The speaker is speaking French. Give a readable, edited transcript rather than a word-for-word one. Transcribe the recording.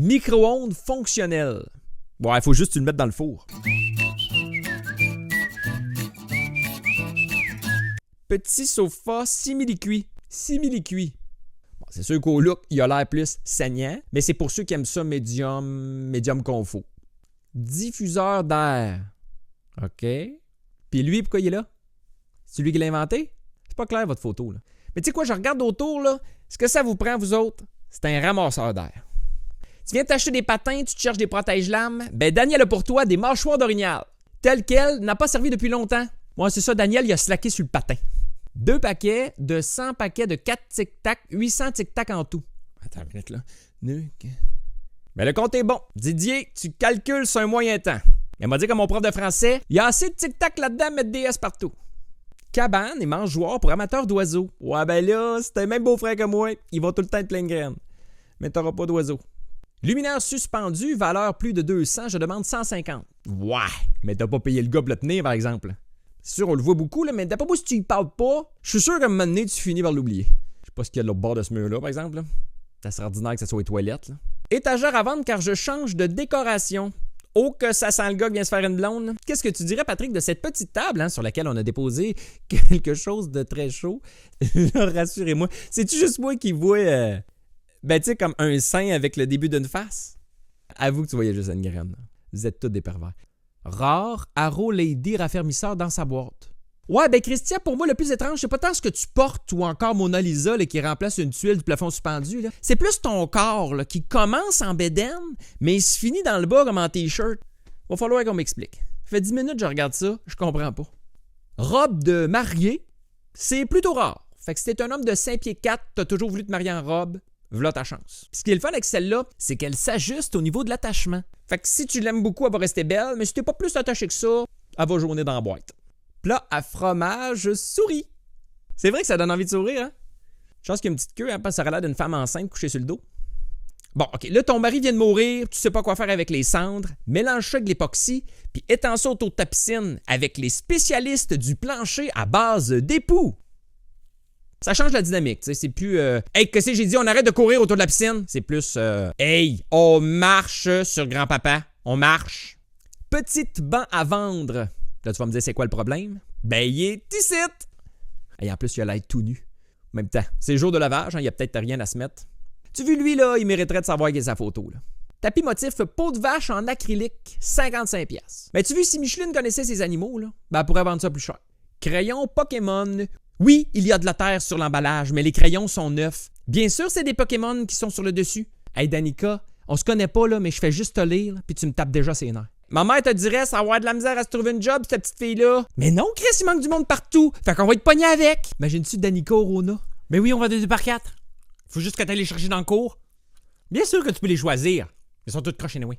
Micro-ondes fonctionnel. Bon, il faut juste que tu le mettes dans le four. Petit sofa simili-cuit. Simili-cuit. Bon, c'est sûr qu'au look, il a l'air plus saignant, mais c'est pour ceux qui aiment ça médium confort. Diffuseur d'air. OK. Puis lui, pourquoi il est là? C'est lui qui l'a inventé? C'est pas clair, votre photo, là. Mais tu sais quoi, je regarde autour, là. Ce que ça vous prend, vous autres, c'est un ramasseur d'air. Tu viens t'acheter des patins, tu te cherches des protège-lames. Ben, Daniel a pour toi des mâchoires d'orignal. Tel quel n'a pas servi depuis longtemps. Moi, c'est ça, Daniel, il a slacké sur le patin. 2 paquets de 100 paquets de 4 tic-tac, 800 tic-tac en tout. Attends une minute, là. Ben, le compte est bon. Didier, tu calcules sur un moyen temps. Il m'a dit, comme mon prof de français, il y a assez de tic-tac là-dedans, mettre des S partout. Cabane et mangeoire pour amateurs d'oiseaux. Ouais, ben là, c'est un même beau-frère que moi. Il va tout le temps être plein de graines. Mais t'auras pas d'oiseaux. Luminaire suspendu, valeur plus de 200, je demande 150. Ouais, mais t'as pas payé le gars pour le tenir, par exemple. C'est sûr, on le voit beaucoup, là, mais d'après moi, si tu y parles pas, je suis sûr qu'à un moment donné, tu finis par l'oublier. Je sais pas ce qu'il y a de l'autre bord de ce mur-là, par exemple. Là. Ça serait ordinaire que ce soit les toilettes. Là. Étagère à vendre car je change de décoration. Oh, que ça sent le gars qui vient se faire une blonde. Qu'est-ce que tu dirais, Patrick, de cette petite table sur laquelle on a déposé quelque chose de très chaud? Rassurez-moi. C'est-tu juste moi qui vois, ben, tu sais, comme un sein avec le début d'une face? Avoue que tu voyais juste une graine. Vous êtes tous des pervers. Rare, Arrow Lady raffermisseur dans sa boîte. Ouais, ben Christian, pour moi, le plus étrange, c'est pas tant ce que tu portes ou encore Mona Lisa là, qui remplace une tuile du plafond suspendu. Là. C'est plus ton corps là, qui commence en bédaine, mais il se finit dans le bas comme en t-shirt. Va falloir qu'on m'explique. Ça fait 10 minutes que je regarde ça, je comprends pas. Robe de mariée, c'est plutôt rare. Fait que si t'es un homme de 5 pieds 4, t'as toujours voulu te marier en robe, v'là ta chance. Puis ce qui est le fun avec celle-là, c'est qu'elle s'ajuste au niveau de l'attachement. Fait que si tu l'aimes beaucoup, elle va rester belle, mais si t'es pas plus attaché que ça, elle va jaunir dans la boîte. Plat à fromage souris. C'est vrai que ça donne envie de sourire, hein? Chance qu'il y a une petite queue, hein, parce que ça aurait l'air d'une femme enceinte couchée sur le dos. Bon, OK, là, ton mari vient de mourir, tu sais pas quoi faire avec les cendres, mélange ça avec l'époxy, puis étends ça autour de ta piscine avec les spécialistes du plancher à base d'époux. Ça change la dynamique, tu sais, c'est plus hey, qu'est-ce que j'ai dit, on arrête de courir autour de la piscine. C'est plus hey, on marche sur grand-papa, on marche. Petite banc à vendre. Là, tu vas me dire, c'est quoi le problème? Ben, il est ici! Et en plus, il a l'air tout nu. En même temps, c'est jour de lavage, hein, il n'y a peut-être rien à se mettre. Tu vois, lui, là, il mériterait de savoir quelle est sa photo, là. Tapis motif peau de vache en acrylique, 55$. Mais tu vois, si Micheline connaissait ses animaux, là, ben, elle pourrait vendre ça plus cher. Crayon Pokémon. Oui, il y a de la terre sur l'emballage, mais les crayons sont neufs. Bien sûr, c'est des Pokémon qui sont sur le dessus. Hey, Danica, on se connaît pas, là, mais je fais juste te lire, puis tu me tapes déjà ses nerfs. Ma mère te dirait, ça va avoir de la misère à se trouver une job, cette petite fille-là. Mais non, Chris, il manque du monde partout. Fait qu'on va être pogné avec. Imagine-tu Danica ou Rona? Mais oui, on va de 2 par 4. Faut juste que tu ailles les chercher dans le cours. Bien sûr que tu peux les choisir. Ils sont tous crochés, oui.